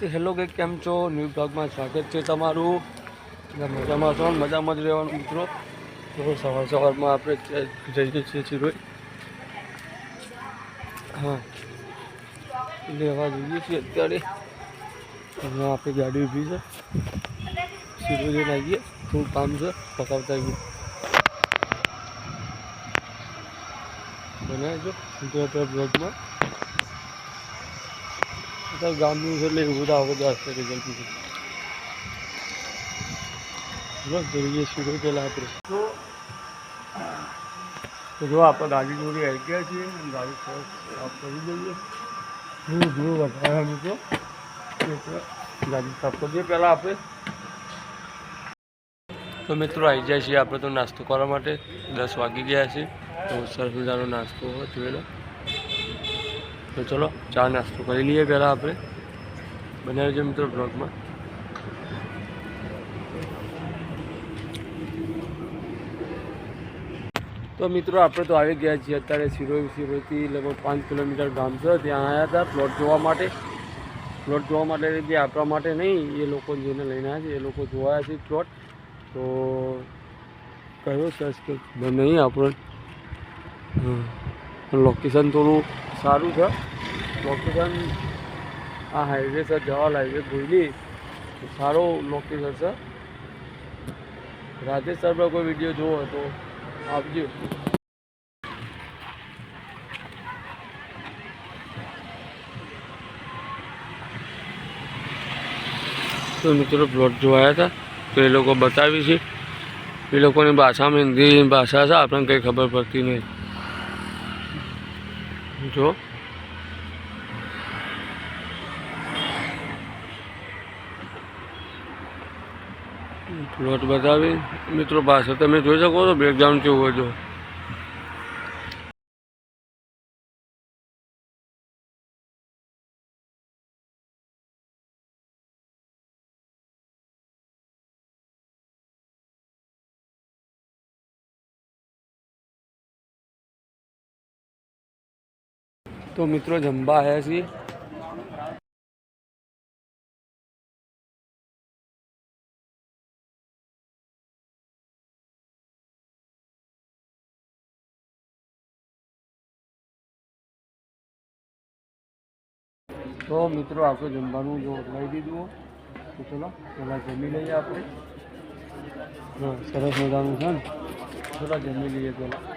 તો હેલો કે કેમ છો? ન્યૂ બ્લોગમાં સ્વાગત છે તમારું. મજામાં છો? મજામાં જ રહેવાનું મિત્રો. તો સવારમાં આપણે જઈએ છીએ સિરોઈ. હા, લેવા જઈએ છીએ અત્યારે. અહીંયા આપણી ગાડી ઊભી છે. સિરોઈ લઈને આવીએ, થોડું કામ છે, પતાવતા આવીએ. બનાવજો મિત્રો બ્લોગમાં. ગામનું છે એટલે એવું બધા આગળ હશે રિઝલ્ટ બસ જોઈએ સિરોઈ પહેલાં આપણે. તો જો આપણે ગાડી જોડી આવી ગયા છીએ, ગાડી સાફ કરી દઈએ. ધૂળ વધારે મિત્રો ગાડી સાફ કરી દઈએ પહેલાં આપણે. તો મિત્રો આવી જાય છીએ આપણે તો નાસ્તો કરવા માટે. 10 વાગી ગયા છે. તો સરસ મજાનો નાસ્તો હોય જોયેલો. તો ચલો ચા નાસ્તો કરી લઈએ પહેલાં આપણે. બનાવી છે મિત્રો બ્લોગમાં. તો મિત્રો આપણે તો આવી ગયા છીએ અત્યારે સિરોઈથી લગભગ 5 કિલોમીટર ગામ છે. ત્યાં આવ્યા હતા પ્લોટ જોવા માટે. પ્લોટ જોવા માટે જે આપણા માટે નહીં, એ લોકો જેને લઈને આવ્યા છે એ લોકો જોવાયા છે પ્લોટ. તો કયો સર્ચ કે નહીં આપણે લોકેશન થોડું સારું છે. લોકેશન આ હાઈવે છે, જવાલ હાઈવે ગોયલી, સારો લોકેશન છે. રાજેશ પર કોઈ વિડીયો જોવો તો આપજો. તો મિત્રો પ્લોટ જોવાયા હતા તો એ લોકો બતાવી છે. એ લોકોની ભાષામાં હિન્દી ભાષા છે, આપણને કંઈ ખબર પડતી નહીં. જો પ્લોટ બતાવી મિત્રો ભાષા તમે જોઈ શકો છો. બેકગ્રાઉન્ડ કેવું હોય જો. તો મિત્રો જમવા આવ્યા છીએ. તો મિત્રો આપણે જમવાનું જો લઈ દીધું. તો ચલો પહેલાં જમી લઈએ આપણે. હા, સરસ મજાનું છે ને. ચલો જમી લઈએ પહેલાં.